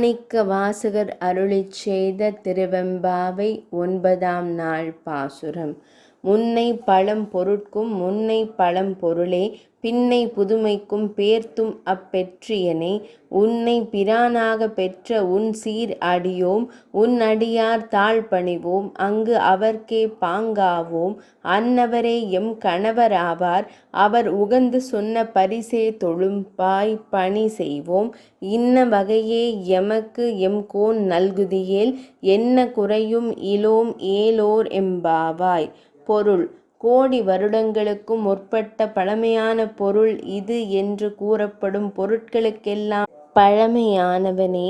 மாணிக்க வாசகர் அருளிச் செய்த திருவெம்பாவை 9ஆம் நாள் பாசுரம். முன்னை பழம் பொருட்கும் முன்னை பழம் பொருளே பின்னை புதுமைக்கும் பேர்த்தும் அப்பெற்றியனே உன்னை பிரானாகப் பெற்ற உன் சீர் அடியோம் உன் அடியார் தாழ் பணிவோம் அங்கு அவர்க்கே பாங்காவோம் அன்னவரே எம் கணவராவார் அவர் உகந்து சொன்ன பரிசே தொழும்பாய் பணி செய்வோம் இன்ன வகையே எமக்கு எம்கோன் நல்குதியேல் என்ன குறையும் இலோம் ஏலோர் எம்பாவாய். பொருள்: கோடி வருடங்களுக்கும் முற்பட்ட பழமையான பொருள் இது என்று கூறப்படும் பொருட்களுக்கெல்லாம் பழமையானவனே.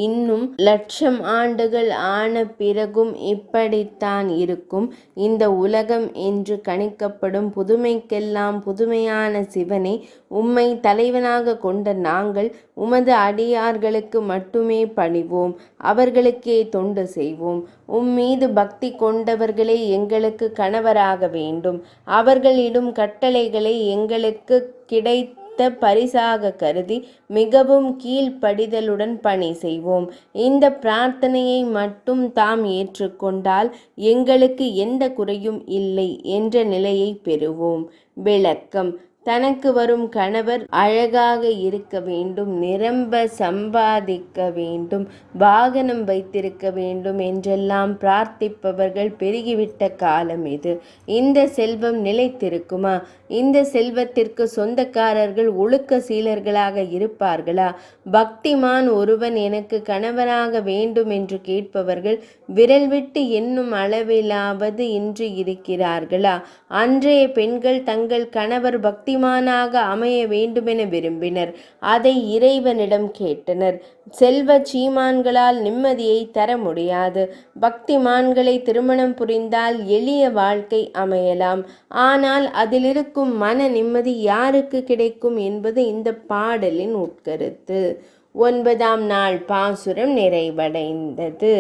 இன்னும் 1,00,000 ஆண்டுகள் ஆன பிறகும் இப்படித்தான் இருக்கும் இந்த உலகம் என்று கணிக்கப்படும் புதுமைக்கெல்லாம் புதுமையான சிவனே, உம்மை தலைவனாக கொண்ட நாங்கள் உமது அடியார்களுக்கு மட்டுமே பணிவோம், அவர்களுக்கே தொண்டு செய்வோம். உம்மீது பக்தி கொண்டவர்களே எங்களுக்கு கணவராக வேண்டும். அவர்கள் இடும் கட்டளைகளை எங்களுக்கு கிடைத்த பரிசாக கருதி மிகவும் கீழ்ப்படிதலுடன் பணி செய்வோம். இந்த பிரார்த்தனையை மட்டும் தாம் ஏற்றுக்கொண்டால் எங்களுக்கு எந்த குறையும் இல்லை என்ற நிலையை பெறுவோம். விளக்கம்: தனக்கு வரும் கணவர் அழகாக இருக்க வேண்டும், நிரம்ப சம்பாதிக்க வேண்டும், வாகனம் வைத்திருக்க வேண்டும் என்றெல்லாம் பிரார்த்திப்பவர்கள் பெருகிவிட்ட காலம் இது. இந்த செல்வம் நிலைத்திருக்குமா? இந்த செல்வத்திற்கு சொந்தக்காரர்கள் ஒழுக்க சீலர்களாக இருப்பார்களா? பக்திமான் ஒருவன் எனக்கு கணவனாக வேண்டும் என்று கேட்பவர்கள் விரல் விட்டு எண்ணும் அளவிலாவது இன்று இருக்கிறார்களா? அன்றைய பெண்கள் தங்கள் கணவர் பக்திமானாக அமைய வேண்டுமென விரும்பினர். அதை இறைவனிடம் கேட்டனர். செல்வ சீமான்களால் நிம்மதியை தர முடியாது. பக்திமான்களை திருமணம் புரிந்தால் எளிய வாழ்க்கை அமையலாம். ஆனால் அதிலிருக்கும் மன நிம்மதி யாருக்கு கிடைக்கும் என்பது இந்த பாடலின் உட்கருத்து. 9ஆம் நாள் பாசுரம் நிறைவடைந்தது.